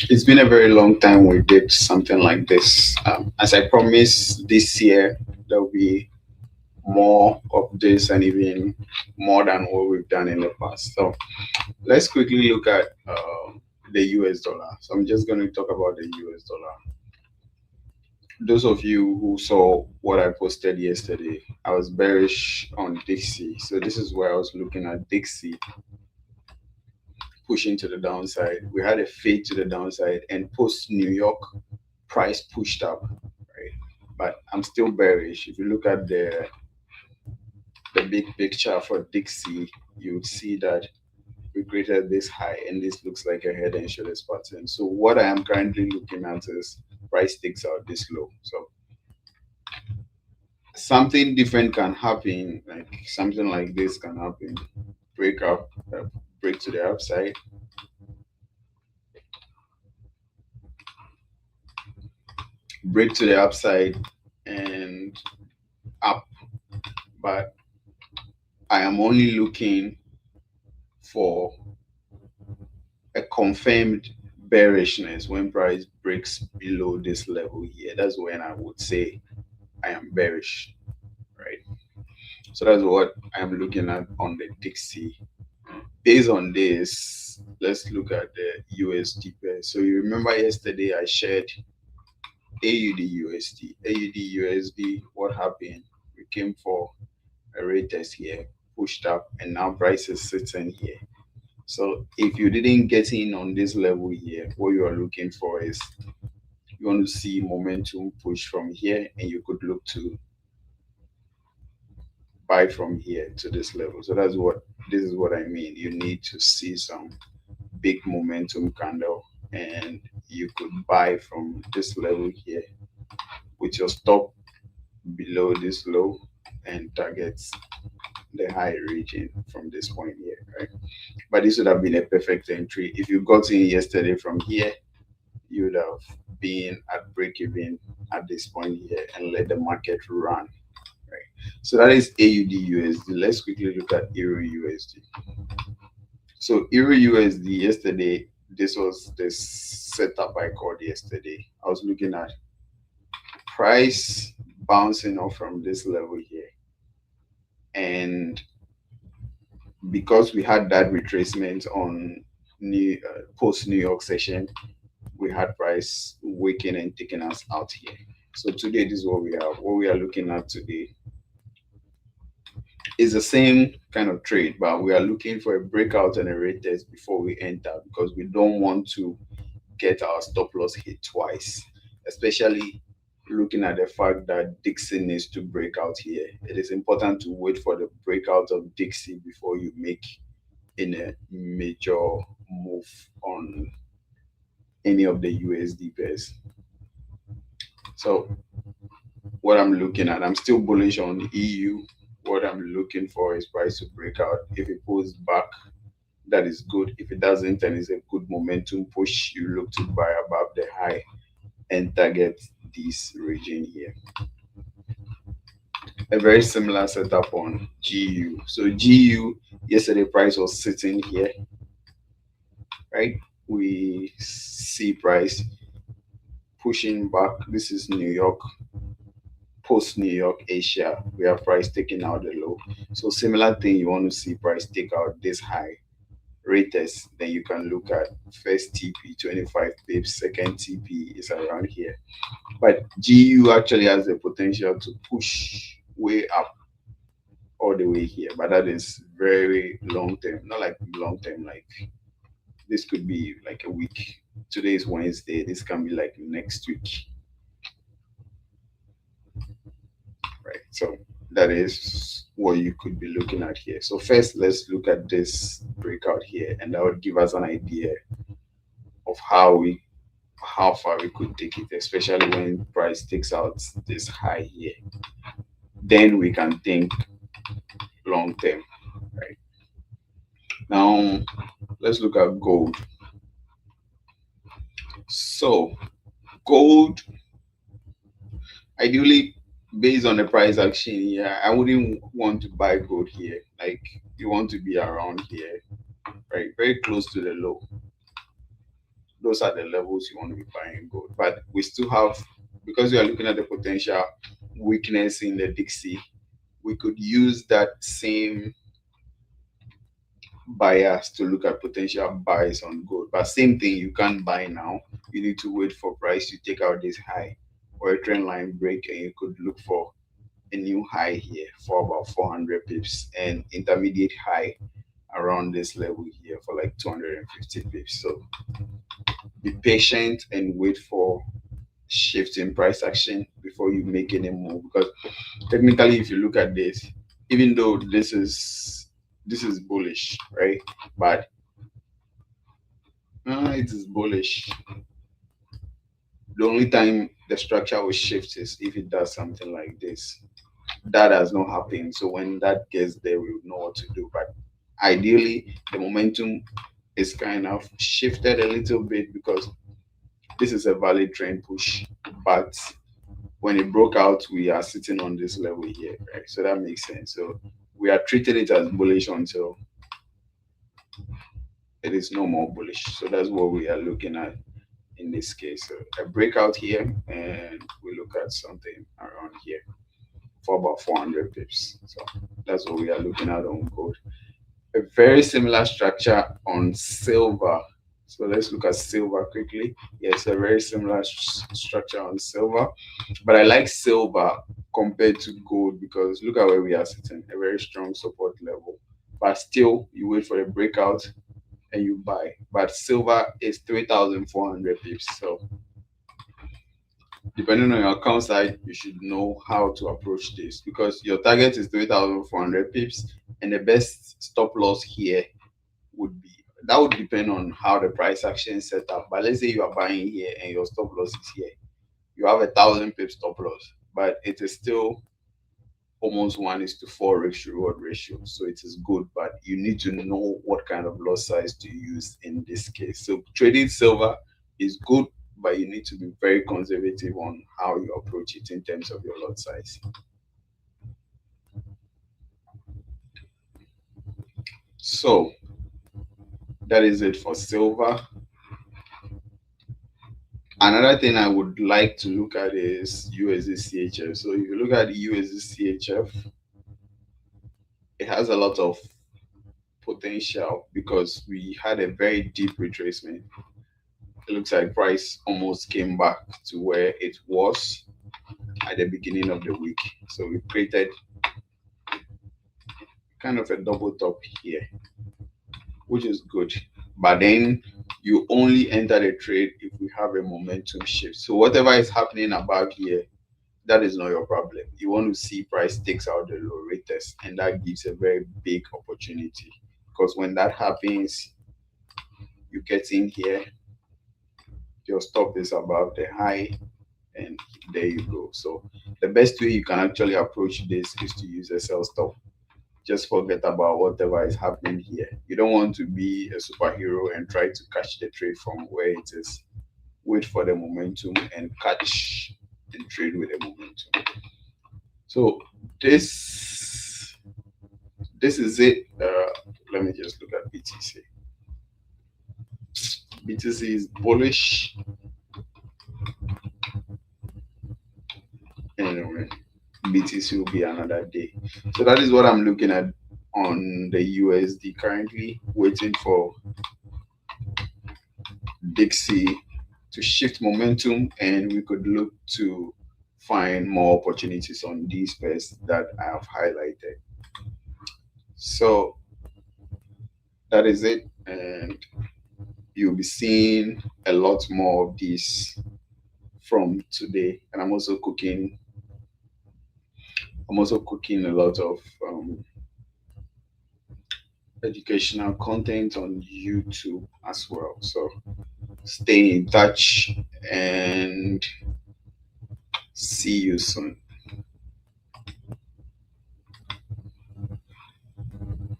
It's been a very long time we did something like this. As I promised, this year there'll be more of this and even more than what we've done in the past. So let's quickly look at the US dollar. So I'm just going to talk about the US dollar. Those of you who saw what I posted yesterday, I was bearish on Dixie. So this is where I was looking at Dixie pushing to the downside. We had a fade to the downside, and post New York price pushed up, right? But I'm still bearish. If you look at the big picture for Dixie, you would see that we created this high, and this looks like a head and shoulders pattern. So what I am currently looking at is price takes out this low. So something different can happen, like something like this can happen. Break up, break to the upside, break to the upside, and up. But I am only looking for a confirmed bearishness when price breaks below this level here. That's when I would say I am bearish, right? So that's what I'm looking at on the Dixie. Based on this, let's look at the USD pair. So you remember yesterday I shared AUD USD. AUD USD, what happened? We came for a rate test here, pushed up, and now price is sitting here. So if you didn't get in on this level here, what you are looking for is you want to see momentum push from here, and you could look to buy from here to this level. So this is what I mean. You need to see some big momentum candle, and you could buy from this level here with your stop below this low and targets the high region from this point here, right? But this would have been a perfect entry. If you got in yesterday from here, you would have been at break even at this point here and let the market run, right? So that is AUD USD. Let's quickly look at Euro USD. So Euro USD yesterday, this was the setup I called yesterday. I was looking at price bouncing off from this level here, and because we had that retracement on post New York session, we had price waking and taking us out here. So today, this is what we have. What we are looking at today is the same kind of trade, but we are looking for a breakout and a rate test before we enter, because we don't want to get our stop loss hit twice, especially looking at the fact that Dixie needs to break out here. It is important to wait for the breakout of Dixie before you make any major move on any of the USD pairs. So what I'm looking at, I'm still bullish on the EU. What I'm looking for is price to break out. If it pulls back, that is good. If it doesn't, and it's a good momentum push, you look to buy above the high and target this region here. A very similar setup on GU. So GU, yesterday price was sitting here, right? We see price pushing back. This is New York, post New York Asia. We have price taking out the low. So similar thing, you want to see price take out this high rate test, then you can look at first TP 25 pips, second TP is around here. But GU actually has the potential to push way up all the way here, but that is very long term, not like long term, like this could be like a week. Today is Wednesday, this can be like next week, right? So that is what you could be looking at here. So first, let's look at this breakout here, and that would give us an idea of how far we could take it, especially when price takes out this high here. Then we can think long term, right? Now let's look at gold. So gold, ideally, based on the price action here, I wouldn't want to buy gold here. Like, you want to be around here, right? Very close to the low. those are the levels you want to be buying gold. But we still have, because we are looking at the potential weakness in the Dixie, we could use that same bias to look at potential buys on gold. But same thing, you can't buy now. You need to wait for price to take out this high or a trend line break, and you could look for a new high here for about 400 pips and intermediate high around this level here for like 250 pips. So be patient and wait for shift in price action before you make any move, because technically if you look at this, even though this is bullish, right? But it is bullish. The only time the structure will shift is if it does something like this. That has not happened. So when that gets there, we will know what to do. But ideally, the momentum is kind of shifted a little bit because this is a valid trend push. But when it broke out, we are sitting on this level here, right? So that makes sense. So we are treating it as bullish until it is no more bullish. So that's what we are looking at in this case. So a breakout here, and we look at something around here for about 400 pips. So that's what we are looking at on gold. A very similar structure on silver. So let's look at silver quickly. Yes, a very similar structure on silver, but I like silver compared to gold because look at where we are sitting, a very strong support level. But still, you wait for a breakout and you buy. But silver is 3,400 pips. So depending on your account size, you should know how to approach this because your target is 3,400 pips, and the best stop loss here would be, that would depend on how the price action is set up. But let's say you are buying here and your stop loss is here, you have 1,000 pips stop loss, but it is still almost 1:4 risk reward ratio. So it is good, but you need to know what kind of lot size to use in this case. So trading silver is good, but you need to be very conservative on how you approach it in terms of your lot size. So that is it for silver. Another thing I would like to look at is USD CHF. So if you look at the USD CHF, it has a lot of potential because we had a very deep retracement. It looks like price almost came back to where it was at the beginning of the week. So we created kind of a double top here, which is good. But then you only enter the trade if we have a momentum shift. So whatever is happening above here, that is not your problem. You want to see price takes out the low rate test, and that gives a very big opportunity. Because when that happens, you get in here, your stop is above the high, and there you go. So the best way you can actually approach this is to use a sell stop. Just forget about whatever is happening here. You don't want to be a superhero and try to catch the trade from where it is. Wait for the momentum and catch and trade with the momentum. So this is it. Let me just look at BTC. BTC is bullish. Anyway, BTC will be another day. So that is what I'm looking at on the USD currently, waiting for Dixie to shift momentum, and we could look to find more opportunities on these pairs that I have highlighted. So that is it, and you'll be seeing a lot more of these from today. And I'm also cooking a lot of educational content on YouTube as well. So stay in touch and see you soon.